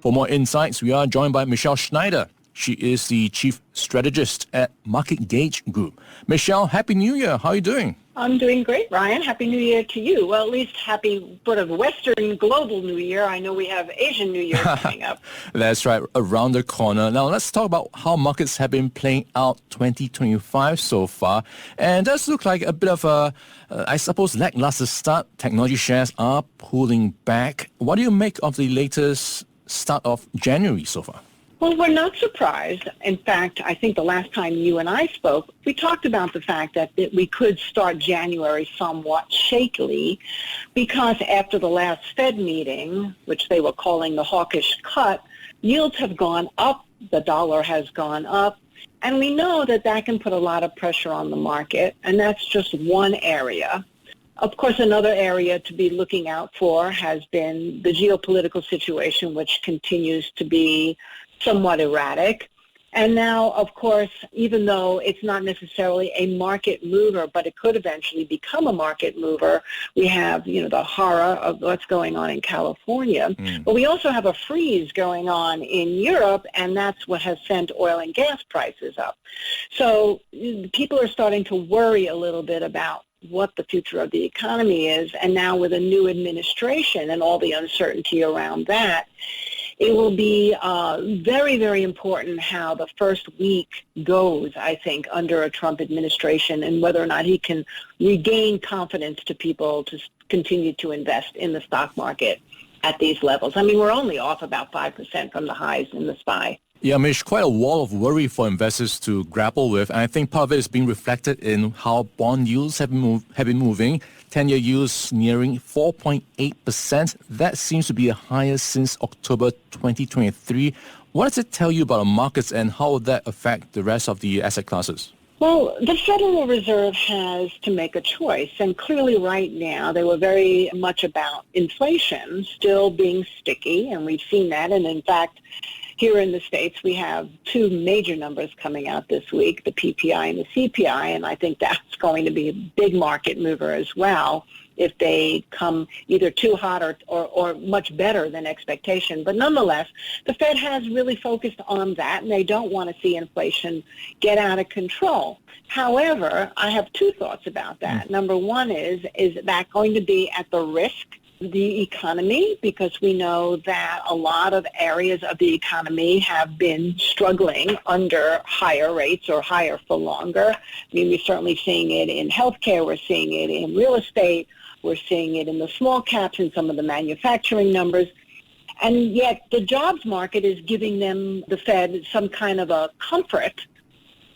For more insights, we are joined by Michelle Schneider. She is the Chief Strategist at marketgauge Group. Michelle, Happy New Year. How are you doing? I'm doing great, Ryan. Happy New Year to you. Well, at least happy sort of Western global New Year. I know we have Asian New Year coming up. That's right, around the corner. Now, let's talk about how markets have been playing out 2025 so far. And it does look like a bit of a, I suppose, lackluster start. Technology shares are pulling back. What do you make of the latest start of January so far? Well, we're not surprised. In fact, I think the last time you and I spoke, we talked about the fact that we could start January somewhat shakily because after the last Fed meeting, which they were calling the hawkish cut, yields have gone up, the dollar has gone up, and we know that that can put a lot of pressure on the market, and that's just one area. Of course, another area to be looking out for has been the geopolitical situation, which continues to be somewhat erratic. And now, of course, even though it's not necessarily a market mover, but it could eventually become a market mover, we have, the horror of what's going on in California. But we also have a freeze going on in Europe, and that's what has sent oil and gas prices up. So people are starting to worry a little bit about what the future of the economy is. And now with a new administration and all the uncertainty around that, it will be very, very important how the first week goes, I think, under a Trump administration and whether or not he can regain confidence to people to continue to invest in the stock market at these levels. I mean, we're only off about 5% from the highs in the SPY. Yeah, Mish, quite a wall of worry for investors to grapple with. And I think part of it is being reflected in how bond yields have been moving. 10-year yields nearing 4.8%. That seems to be the highest since October 2023. What does it tell you about the markets and how will that affect the rest of the asset classes? Well, the Federal Reserve has to make a choice, and clearly right now they were very much about inflation still being sticky, and we've seen that, and in fact, here in the States, we have two major numbers coming out this week, the PPI and the CPI, and I think that's going to be a big market mover as well if they come either too hot or much better than expectation. But nonetheless, the Fed has really focused on that, and they don't want to see inflation get out of control. However, I have two thoughts about that. Number one is that going to be at the risk the economy, because we know that a lot of areas of the economy have been struggling under higher rates or higher for longer. I mean, we're certainly seeing it in healthcare, we're seeing it in real estate, we're seeing it in the small caps and some of the manufacturing numbers. And yet the jobs market is giving them, the Fed, some kind of a comfort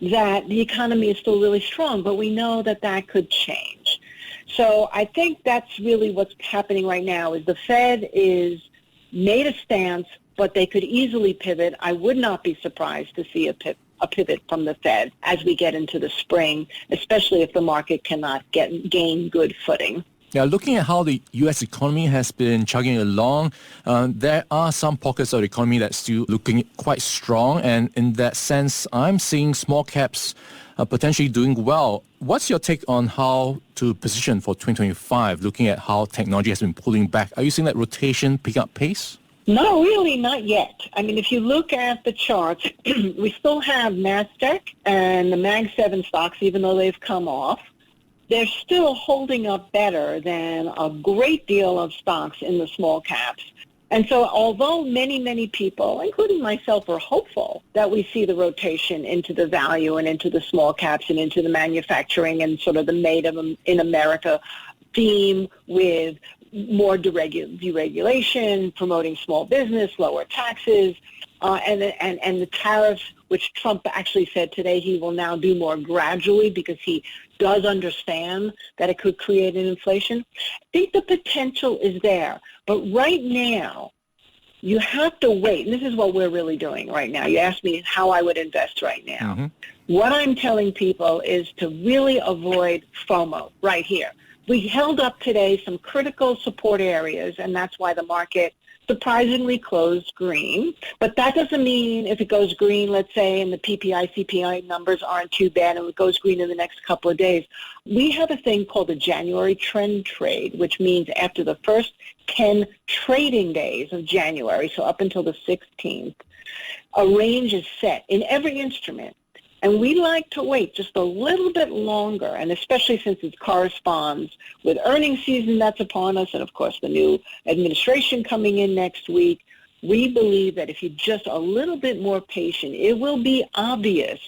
that the economy is still really strong, but we know that that could change. So I think that's really what's happening right now is the Fed is made a stance, but they could easily pivot. I would not be surprised to see a pivot from the Fed as we get into the spring, especially if the market cannot gain good footing. Yeah, looking at how the U.S. economy has been chugging along, there are some pockets of the economy that's still looking quite strong. And in that sense, I'm seeing small caps potentially doing well. What's your take on how to position for 2025, looking at how technology has been pulling back? Are you seeing that rotation pick up pace? No, really, not yet. I mean, if you look at the charts, we still have NASDAQ and the Mag 7 stocks, even though they've come off. They're still holding up better than a great deal of stocks in the small caps. And so although many, many people, including myself, are hopeful that we see the rotation into the value and into the small caps and into the manufacturing and sort of the made in America theme with more deregulation, promoting small business, lower taxes, and the tariffs, which Trump actually said today he will now do more gradually because he does understand that it could create an inflation. I think the potential is there. But right now, you have to wait. And this is what we're really doing right now. You asked me how I would invest right now. What I'm telling people is to really avoid FOMO right here. We held up today some critical support areas, and that's why the market surprisingly closed green. But that doesn't mean if it goes green, let's say, and the PPI, CPI numbers aren't too bad and it goes green in the next couple of days. We have a thing called the January trend trade, which means after the first 10 trading days of January, so up until the 16th, a range is set in every instrument. And we like to wait just a little bit longer, and especially since it corresponds with earnings season that's upon us, and of course the new administration coming in next week, we believe that if you're just a little bit more patient, it will be obvious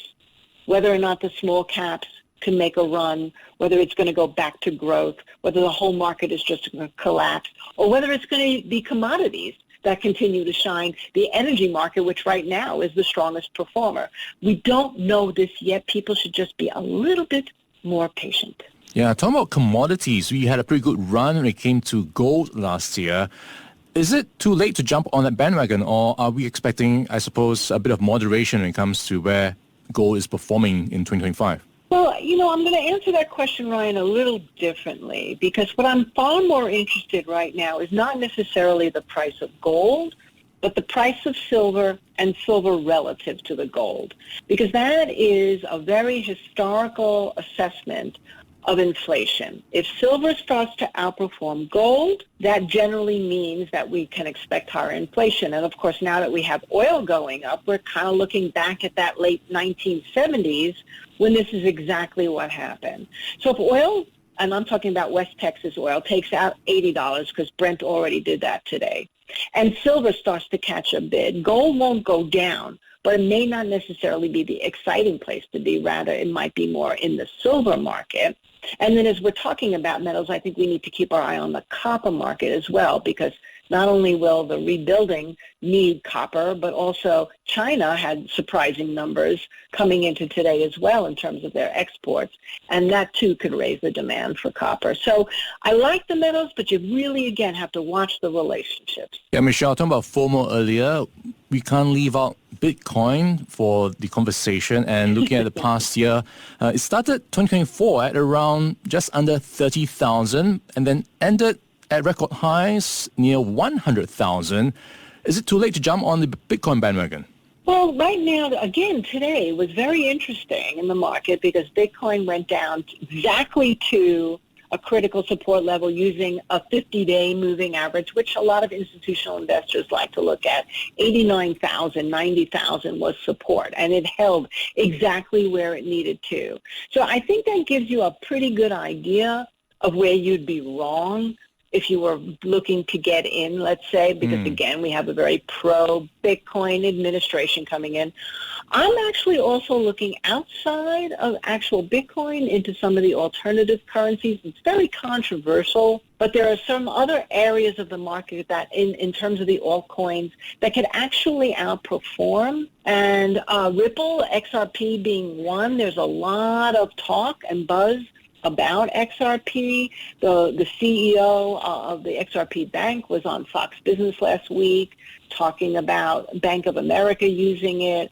whether or not the small caps can make a run, whether it's going to go back to growth, whether the whole market is just going to collapse, or whether it's going to be commodities that continue to shine, the energy market, which right now is the strongest performer. We don't know this yet. People should just be a little bit more patient. Yeah, talking about commodities, we had a pretty good run when it came to gold last year. Is it too late to jump on that bandwagon, or are we expecting, I suppose, a bit of moderation when it comes to where gold is performing in 2025? Well, I'm going to answer that question, Ryan, a little differently, because what I'm far more interested right now is not necessarily the price of gold, but the price of silver and silver relative to the gold, because that is a very historical assessment of inflation. If silver starts to outperform gold, that generally means that we can expect higher inflation. And of course, now that we have oil going up, we're kind of looking back at that late 1970s when this is exactly what happened. So if oil, and I'm talking about West Texas oil, takes out $80 because Brent already did that today, and silver starts to catch a bid, gold won't go down, but it may not necessarily be the exciting place to be. Rather, it might be more in the silver market. And then as we're talking about metals, I think we need to keep our eye on the copper market as well, because not only will the rebuilding need copper, but also China had surprising numbers coming into today as well in terms of their exports, and that too could raise the demand for copper. So I like the metals, but you really, again, have to watch the relationships. Yeah, Michelle, talking about FOMO earlier, we can't leave out Bitcoin for the conversation. And looking at the past year, it started 2024 at around just under 30,000 and then ended at record highs near 100,000. Is it too late to jump on the Bitcoin bandwagon? Well, right now, again, today was very interesting in the market because Bitcoin went down exactly to a critical support level using a 50-day moving average, which a lot of institutional investors like to look at. 89,000, 90,000 was support, and it held exactly where it needed to. So I think that gives you a pretty good idea of where you'd be wrong if you were looking to get in, let's say, because again, we have a very pro-Bitcoin administration coming in. I'm actually also looking outside of actual Bitcoin into some of the alternative currencies. It's very controversial, but there are some other areas of the market that in terms of the altcoins that could actually outperform. And Ripple, XRP being one, there's a lot of talk and buzz about XRP. The CEO of the XRP Bank was on Fox Business last week talking about Bank of America using it.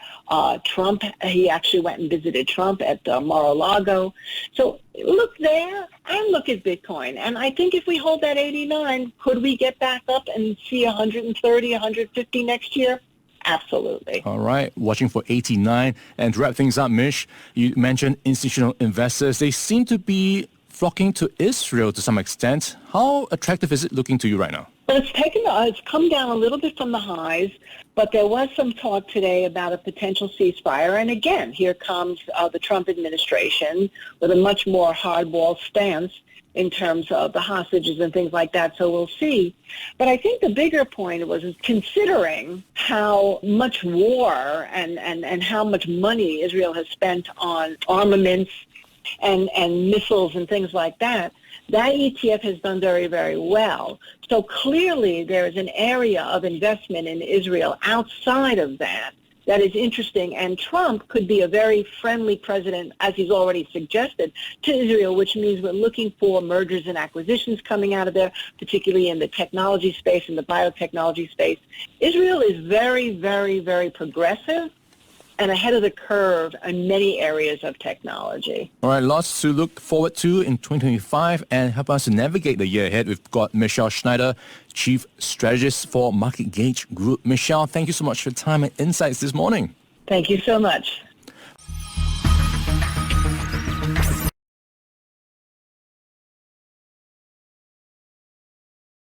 Trump, he actually went and visited Trump at Mar-a-Lago. So look there and look at Bitcoin. And I think if we hold that 89, could we get back up and see 130, 150 next year? Absolutely. All right. Watching for 89. And to wrap things up, Mish, you mentioned institutional investors. They seem to be flocking to Israel to some extent. How attractive is it looking to you right now? Well, it's come down a little bit from the highs, but there was some talk today about a potential ceasefire. And again, here comes the Trump administration with a much more hardball stance in terms of the hostages and things like that, so we'll see. But I think the bigger point was considering how much war and how much money Israel has spent on armaments and missiles and things like that, that ETF has done very, very well. So clearly there is an area of investment in Israel outside of that is interesting, and Trump could be a very friendly president, as he's already suggested, to Israel, which means we're looking for mergers and acquisitions coming out of there, particularly in the technology space and the biotechnology space. Israel is very, very, very progressive, and ahead of the curve in many areas of technology. All right, lots to look forward to in 2025 and help us to navigate the year ahead. We've got Michelle Schneider, Chief Strategist for MarketGauge Group. Michelle, thank you so much for your time and insights this morning. Thank you so much.